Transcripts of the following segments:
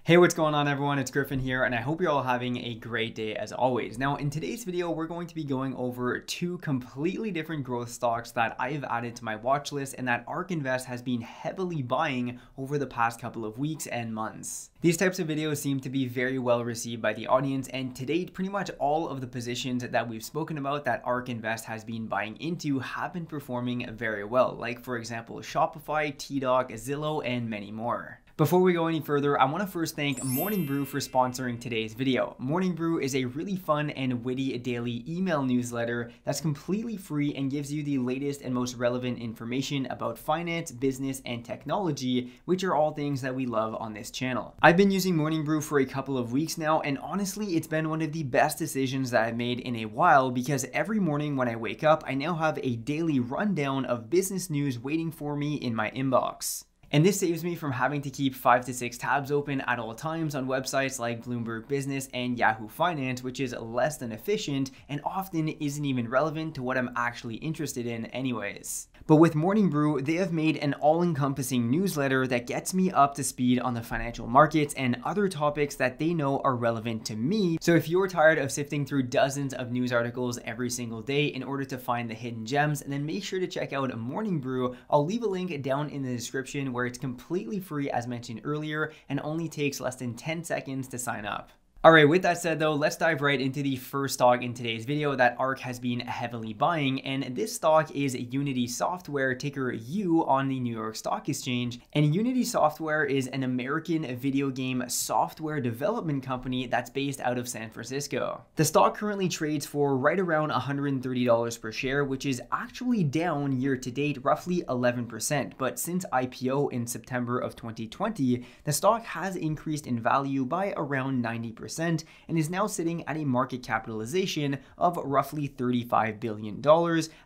Hey, what's going on everyone? It's Griffin here, and I hope you're all having a great day as always. Now, in today's video, we're going to be going over two completely different growth stocks that I've added to my watch list and that ARK Invest has been heavily buying over the past couple of weeks and months. These types of videos seem to be very well received by the audience, and to date, pretty much all of the positions that we've spoken about that ARK Invest has been buying into have been performing very well, like for example, Shopify, TDoc, Zillow, and many more. Before we go any further, I want to first thank Morning Brew for sponsoring today's video. Morning Brew is a really fun and witty daily email newsletter that's completely free and gives you the latest and most relevant information about finance, business, and technology, which are all things that we love on this channel. I've been using Morning Brew for a couple of weeks now, and honestly, it's been one of the best decisions that I've made in a while because every morning when I wake up, I now have a daily rundown of business news waiting for me in my inbox. And this saves me from having to keep 5 to 6 tabs open at all times on websites like Bloomberg Business and Yahoo Finance, which is less than efficient and often isn't even relevant to what I'm actually interested in anyways. But with Morning Brew, they have made an all-encompassing newsletter that gets me up to speed on the financial markets and other topics that they know are relevant to me. So if you're tired of sifting through dozens of news articles every single day in order to find the hidden gems, then make sure to check out Morning Brew. I'll leave a link down in the description where it's completely free as mentioned earlier and only takes less than 10 seconds to sign up. Alright, with that said though, let's dive right into the first stock in today's video that ARK has been heavily buying, and this stock is Unity Software, ticker U on the New York Stock Exchange. And Unity Software is an American video game software development company that's based out of San Francisco. The stock currently trades for right around $130 per share, which is actually down year to date roughly 11%, but since IPO in September of 2020, the stock has increased in value by around 90%. And is now sitting at a market capitalization of roughly $35 billion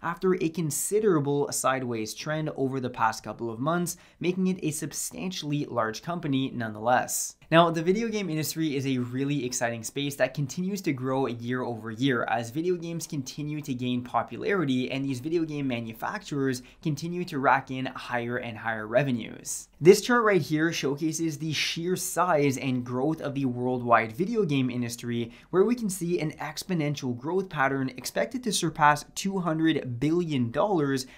after a considerable sideways trend over the past couple of months, making it a substantially large company nonetheless. Now, the video game industry is a really exciting space that continues to grow year over year as video games continue to gain popularity and these video game manufacturers continue to rack in higher and higher revenues. This chart right here showcases the sheer size and growth of the worldwide video game industry, where we can see an exponential growth pattern expected to surpass $200 billion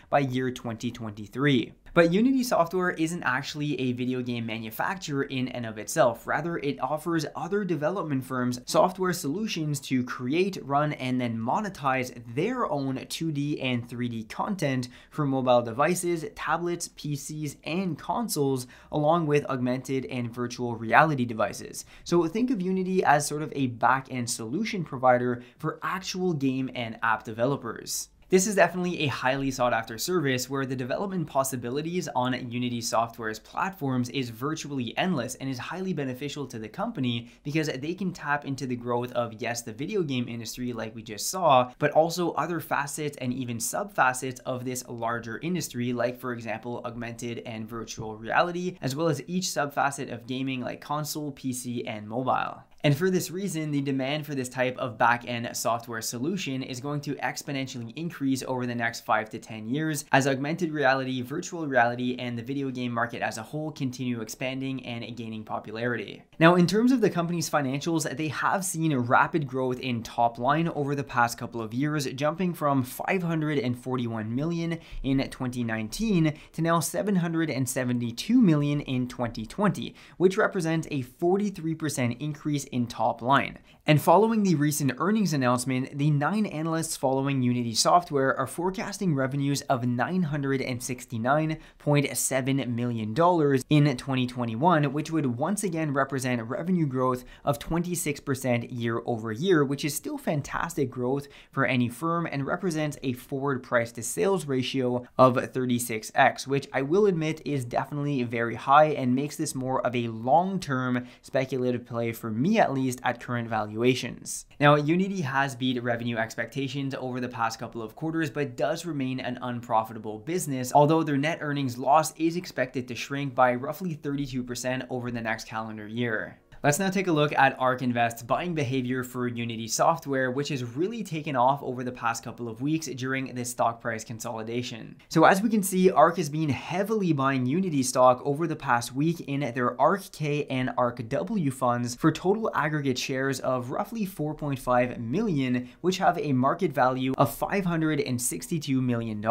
by year 2023. But Unity Software isn't actually a video game manufacturer in and of itself. Rather, it offers other development firms software solutions to create, run, and then monetize their own 2D and 3D content for mobile devices, tablets, PCs, and consoles, along with augmented and virtual reality devices. So think of Unity as sort of a back-end solution provider for actual game and app developers. This is definitely a highly sought after service where the development possibilities on Unity Software's platforms is virtually endless and is highly beneficial to the company because they can tap into the growth of, yes, the video game industry like we just saw, but also other facets and even sub-facets of this larger industry, like for example, augmented and virtual reality, as well as each sub-facet of gaming like console, PC, and mobile. And for this reason, the demand for this type of back-end software solution is going to exponentially increase over the next 5 to 10 years as augmented reality, virtual reality, and the video game market as a whole continue expanding and gaining popularity. Now, in terms of the company's financials, they have seen rapid growth in top line over the past couple of years, jumping from $541 million in 2019 to now $772 million in 2020, which represents a 43% increase in top line. And following the recent earnings announcement, the 9 analysts following Unity Software are forecasting revenues of $969.7 million in 2021, which would once again represent revenue growth of 26% year over year, which is still fantastic growth for any firm and represents a forward price to sales ratio of 36x, which I will admit is definitely very high and makes this more of a long-term speculative play for me, at least at current valuations. Now, Unity has beat revenue expectations over the past couple of quarters, but does remain an unprofitable business, although their net earnings loss is expected to shrink by roughly 32% over the next calendar year. Let's now take a look at ARK Invest's buying behavior for Unity Software, which has really taken off over the past couple of weeks during this stock price consolidation. So as we can see, ARK has been heavily buying Unity stock over the past week in their ARK-K and ARK-W funds for total aggregate shares of roughly 4.5 million, which have a market value of $562 million.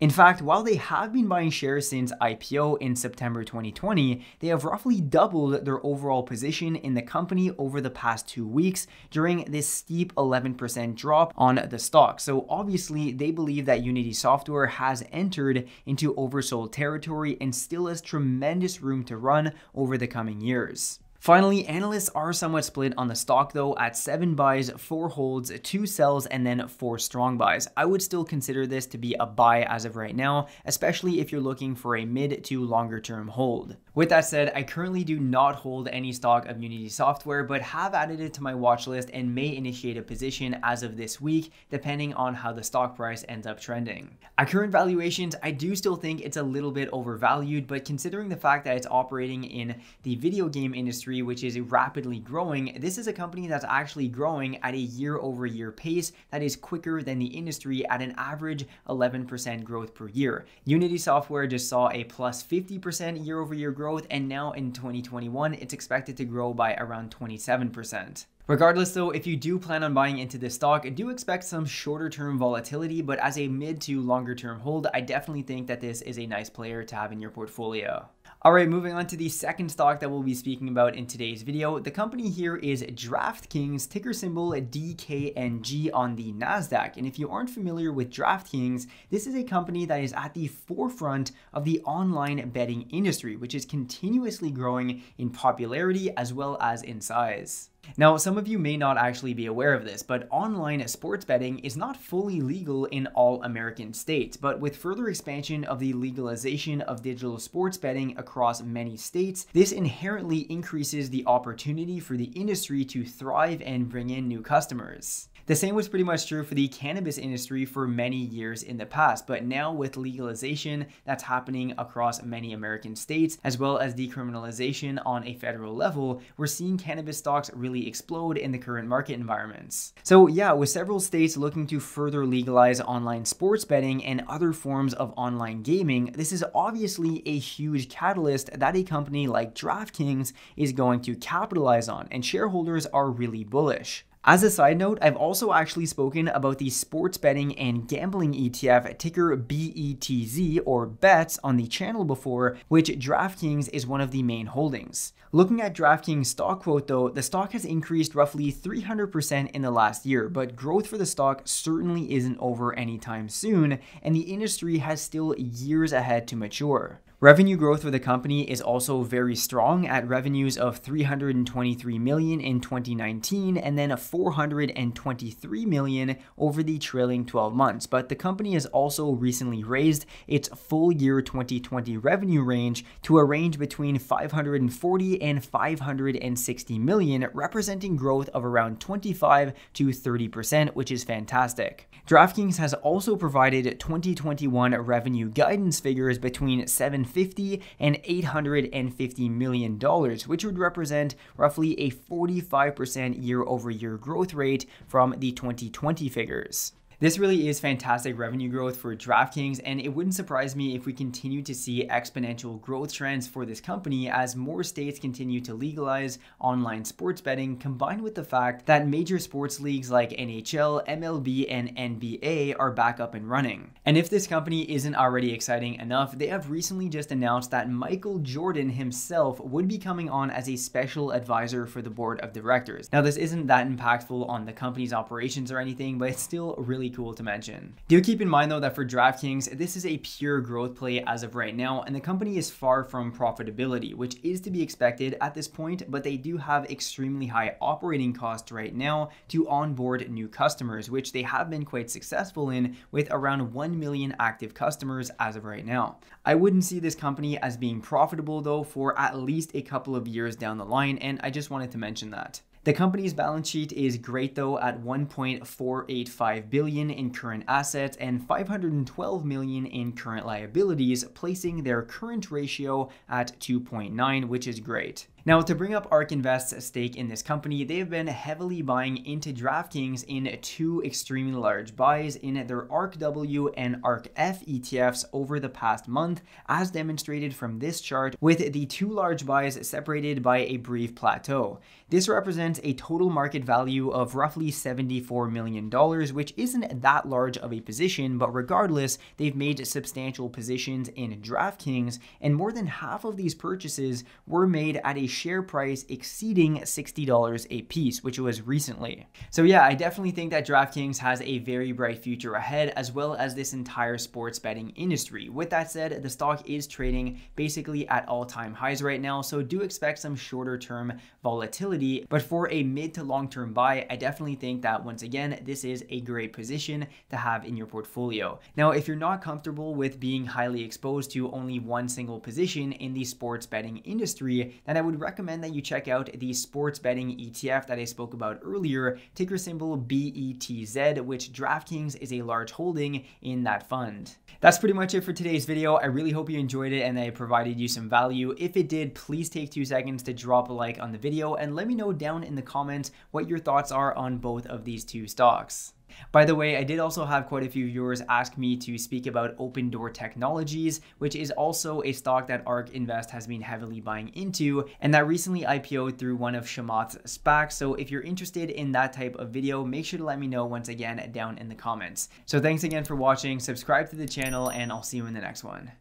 In fact, while they have been buying shares since IPO in September 2020, they have roughly doubled their overall position in the company over the past 2 weeks during this steep 11% drop on the stock. So obviously they believe that Unity Software has entered into oversold territory and still has tremendous room to run over the coming years. Finally, analysts are somewhat split on the stock though, at 7 buys, 4 holds, 2 sells, and then 4 strong buys. I would still consider this to be a buy as of right now, especially if you're looking for a mid to longer term hold. With that said, I currently do not hold any stock of Unity Software, but have added it to my watch list and may initiate a position as of this week, depending on how the stock price ends up trending. At current valuations, I do still think it's a little bit overvalued, but considering the fact that it's operating in the video game industry, which is rapidly growing, this is a company that's actually growing at a year-over-year pace that is quicker than the industry at an average 11% growth per year. Unity Software just saw a plus 50% year-over-year growth, and now in 2021, it's expected to grow by around 27%. Regardless though, if you do plan on buying into this stock, do expect some shorter term volatility, but as a mid to longer term hold, I definitely think that this is a nice player to have in your portfolio. Alright, moving on to the second stock that we'll be speaking about in today's video. The company here is DraftKings, ticker symbol DKNG on the NASDAQ. And if you aren't familiar with DraftKings, this is a company that is at the forefront of the online betting industry, which is continuously growing in popularity as well as in size. Now, some of you may not actually be aware of this, but online sports betting is not fully legal in all American states, but with further expansion of the legalization of digital sports betting across many states, this inherently increases the opportunity for the industry to thrive and bring in new customers. The same was pretty much true for the cannabis industry for many years in the past, but now with legalization that's happening across many American states, as well as decriminalization on a federal level, we're seeing cannabis stocks really explode in the current market environments. So yeah, with several states looking to further legalize online sports betting and other forms of online gaming, this is obviously a huge catalyst that a company like DraftKings is going to capitalize on, and shareholders are really bullish. As a side note, I've also actually spoken about the sports betting and gambling ETF ticker BETZ or BETS on the channel before, which DraftKings is one of the main holdings. Looking at DraftKings stock quote though, the stock has increased roughly 300% in the last year, but growth for the stock certainly isn't over anytime soon, and the industry has still years ahead to mature. Revenue growth for the company is also very strong at revenues of 323 million in 2019 and then 423 million over the trailing 12 months. But the company has also recently raised its full year 2020 revenue range to a range between 540 and 560 million, representing growth of around 25 to 30%, which is fantastic. DraftKings has also provided 2021 revenue guidance figures between $750 and $850 million, which would represent roughly a 45% year-over-year growth rate from the 2020 figures. This really is fantastic revenue growth for DraftKings, and it wouldn't surprise me if we continue to see exponential growth trends for this company as more states continue to legalize online sports betting, combined with the fact that major sports leagues like NHL, MLB, and NBA are back up and running. And if this company isn't already exciting enough, they have recently just announced that Michael Jordan himself would be coming on as a special advisor for the board of directors. Now, this isn't that impactful on the company's operations or anything, but it's still really cool to mention. Do keep in mind though that for DraftKings, this is a pure growth play as of right now, and the company is far from profitability, which is to be expected at this point, but they do have extremely high operating costs right now to onboard new customers, which they have been quite successful in with around 1 million active customers as of right now. I wouldn't see this company as being profitable though for at least a couple of years down the line, and I just wanted to mention that. The company's balance sheet is great though at 1.485 billion in current assets and 512 million in current liabilities, placing their current ratio at 2.9, which is great. Now, to bring up ARK Invest's stake in this company, they have been heavily buying into DraftKings in two extremely large buys in their ARKW and ARKF ETFs over the past month, as demonstrated from this chart, with the two large buys separated by a brief plateau. This represents a total market value of roughly $74 million, which isn't that large of a position, but regardless, they've made substantial positions in DraftKings, and more than half of these purchases were made at a share price exceeding $60 a piece, which was recently. So yeah, I definitely think that DraftKings has a very bright future ahead, as well as this entire sports betting industry. With that said, the stock is trading basically at all-time highs right now, so do expect some shorter term volatility, but for a mid to long term buy, I definitely think that once again, this is a great position to have in your portfolio. Now, if you're not comfortable with being highly exposed to only one single position in the sports betting industry, then I would recommend that you check out the sports betting ETF that I spoke about earlier, ticker symbol BETZ, which DraftKings is a large holding in that fund. That's pretty much it for today's video. I really hope you enjoyed it and that I provided you some value. If it did, please take 2 seconds to drop a like on the video and let me know down in the comments what your thoughts are on both of these two stocks. By the way, I did also have quite a few viewers ask me to speak about Open Door Technologies, which is also a stock that ARK Invest has been heavily buying into, and that recently IPO'd through one of Chamath's SPACs. So if you're interested in that type of video, make sure to let me know once again down in the comments. So thanks again for watching, subscribe to the channel, and I'll see you in the next one.